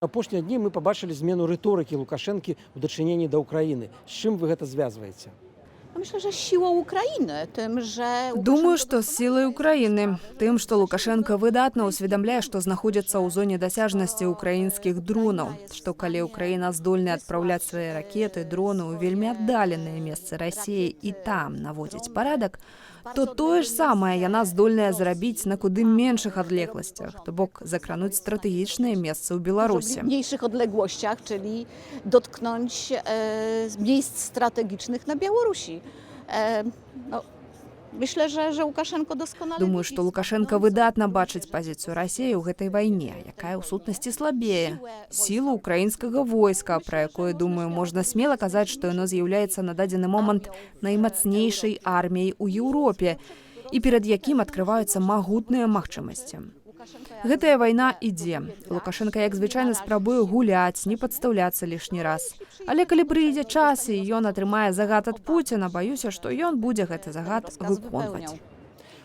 Апошнія дні мы побачили змену рыторыкі Лукашэнкі ў дачыненні да Украіны. З чым вы гэта звязваеце? Myślę, że siłą Ukrainy, tym, że... Думаю, што з сілай Украіны, тым, што Лукашенко выдатна ўсведамляе, што знаходзіцца ў зоне дасяжнасці украінскіх дронаў, што калі Украіна здольная адпраўляць свае ракеты, дроны ў вельмі аддаленыя месцы Расіі і там наводзіць парадак, то тое ж самае яна здольная зрабіць на куды меншых адлегласцях, то бок закрануць стратэгічныя месцы ў Беларусі. W mniejszych odległościach, czyli dotknąć miejsc strategicznych na Białorusi. Myślę, że Łukaszenko doskonale... Думаю, што Лукашенко выдатна бачыць пазіцыю Расіі ў гэтай вайне, якая ў сутнасці слабее. Сілу украінскага войска, пра якое, думаю, можна смела казаць, што яно з'яўляецца на дадзены момант наймацнейшай арміяй у Еўропе і перад якім адкрываюцца магутныя магчымасці. Гэтая вайна ідзе. Лукашенко, як звычайна, спрабуе гуляць, не падстаўляцца лішні раз. Але калі прыйдзе час і ён атрымае загад ад Пуціна, баюся, што ён будзе гэты загад выконваць.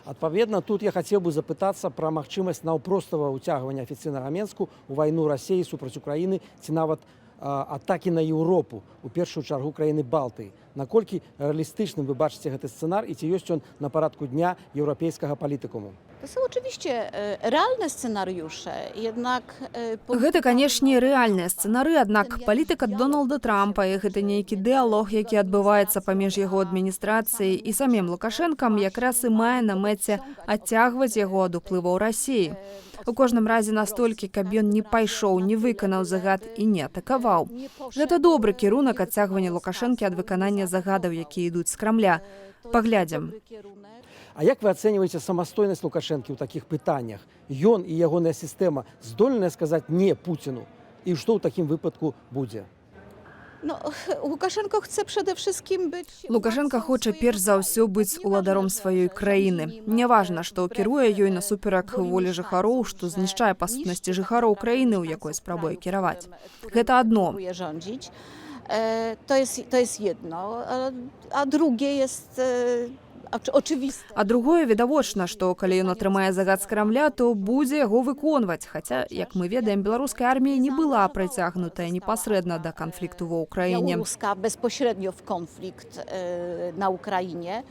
Адпаведна, тут я хацеў бы запытацца пра магчымасць наўпростага ўцягвання афіцыйнага Менску ў вайну Расіі супраць Украіны ці нават атакі на Еўропу, у першую чаргу краіны Балтыі. Наколькі рэалістычным вы бачыце гэты сцэнар і ці ёсць ён на парадку дня еўрапейскага палітыкуму? To są oczywiście realne scenariusze, jednak... Гэта, канешне, рэальныя сцэнары, аднак палітыка Дональда Трампа і гэты нейкі дыялог, які адбываецца паміж яго адміністрацыяй і самім Лукашэнкам, якраз і мае на мэце адцягваць яго ад уплываў Расіі. У кожным разе настолькі, каб ён не пайшоў, не выканаў загад і не атакаваў. Гэта добры кірунак адцягвання Лукашэнкі ад выканання загадаў, якія ідуць з Крамля. Паглядзім. А як вы ацэньваеце самастойнасць Лукашэнкі ў такіх пытаннях? Ён і ягоная сістэма здольныя сказаць «не» Пуціну? І што ў такім выпадку будзе? Łukaszenko chce przede wszystkim być... Лукашенко хоча перш за ўсё быць уладаром сваёй краіны. Няважна, што кіруе ёй насуперак волі жыхароў, што знішчае па сутнасці жыхароў краіны, у якой спрабуе кіраваць. Гэта адно. To jest jedno, a drugie jest... А другое відавочна, што калі ён атрымае загад з Крамля, то будзе яго выконваць. Хаця, як мы ведаем, беларуская армія не была прыцягнутая непасрэдна да канфлікту ва ўкраіне. Białoruska bezpośrednio w konflikt na Ukrainie.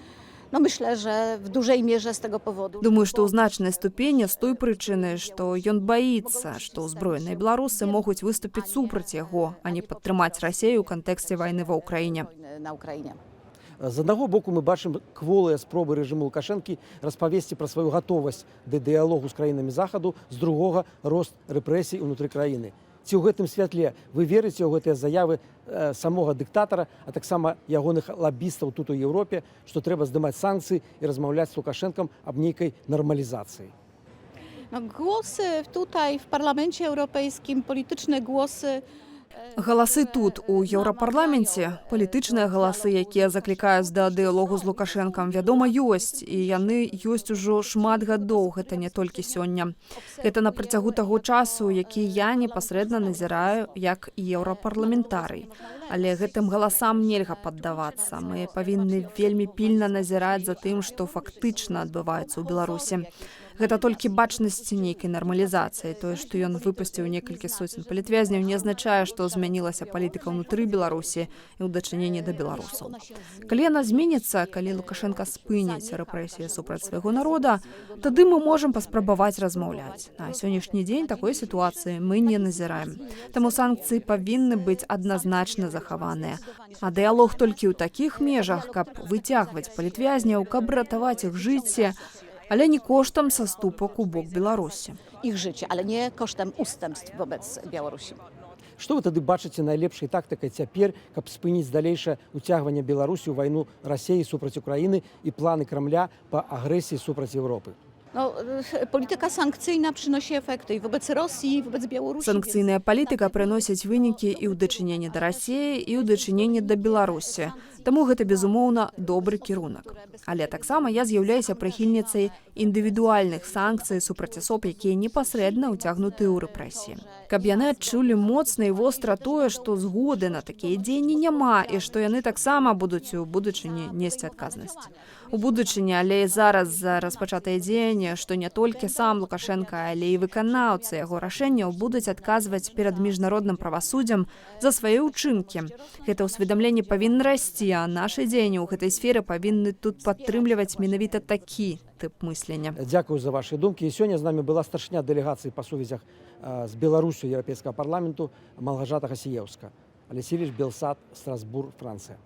Myślę, że w dużej mierze z tego powodu... Думаю, што ў значнай ступені з той прычыны, што ён баіцца, што ўзброеныя беларусы могуць выступіць супраць яго, а не падтрымаць Расію ў кантэксце вайны ва ўкраіне. З аднаго боку мы бачым кволыя спробы рэжыму Лукашэнкі распавесці пра сваю гатовасць да дыялогу з краінамі Захаду, з другога рост рэпрэсій унутры краіны. Ці ў гэтым святле вы верыце ў гэтыя заявы самога дыктатара, а таксама ягоных лабістаў тут у Еўропе, што трэба здымаць санкцыі і размаўляць з Лукашэнкам аб нейкай нармалізацыі? Głosy tutaj w Parlamencie Europejskim, polityczne głosy... Галасы тут, у Еўрапарламенце, палітычныя галасы, якія заклікаюць да дыялогу з Лукашэнкам, вядома, ёсць. І яны ёсць ужо шмат гадоў, гэта не толькі сёння. Гэта на працягу таго часу, які я непасрэдна назіраю як еўрапарламентарый. Але гэтым галасам нельга паддавацца. Мы павінны вельмі пільна назіраць за тым, што фактычна адбываецца ў Беларусі. Гэта толькі бачнасць нейкай нармалізацыі. Тое, што ён выпусціў некалькі соцень палітвязняў, не азначае, што змянілася палітыка ўнутры Беларусі і ў дачыненні да беларусаў. Калі яна зменіцца, калі Лукашенко спыніць рэпрэсіі супраць свайго народа, тады мы можам паспрабаваць размаўляць. На сённяшні дзень такой сітуацыі мы не назіраем. Таму санкцыі павінны быць адназначна захаваныя. А дыялог толькі ў такіх межах, каб выцягваць палітвязняў, каб ратаваць іх жыцці, ale nie kosztem zastупок у бок Беларусі. Ich życie, ale nie kosztem ustępstw wobec Białorusi. Што вы тады бачыце найлепшай тактыкай цяпер, каб спыніць далейшае ўцягванне Беларусі ў вайну Расіі супраць Украіны і планы Крамля па агрэсіі супраць Еўропы? Polityka sankcyjna przynosi efekty i wobec Rosji, i wobec Białorusi. Санкцыйная палітыка прыносіць вынікі і ў дачыненні да Расіі, і ў дачыненні да Беларусі. Таму гэта, безумоўна, добры кірунак. Але таксама я з'яўляюся прыхільніцай індывідуальных санкцый супраць асоб, якія непасрэдна ўцягнуты ў рэпрэсіі. Каб яны адчулі моцна і востра тое, што згоды на такія дзеянні няма і што яны таксама будуць у будучыні несці адказнасць. У будучыні, але і зараз за распачатае дзеянне, што не толькі сам Лукашенка, але і выканаўцы яго рашэнняў будуць адказваць перад міжнародным правасуддзям за свае ўчынкі. Гэта ўсведамленне павінна расці, а нашы дзеянні ў гэтай сферы павінны тут падтрымліваць менавіта такі тып мыслення. Дзякую за ваши думкі. І сёння з намі была старшыня дэлегацыі па сувязях з Беларусю Еўрапейскага парламенту Малгажата Гасіеўска. Алексей Белсад, Страсбург, Францыя.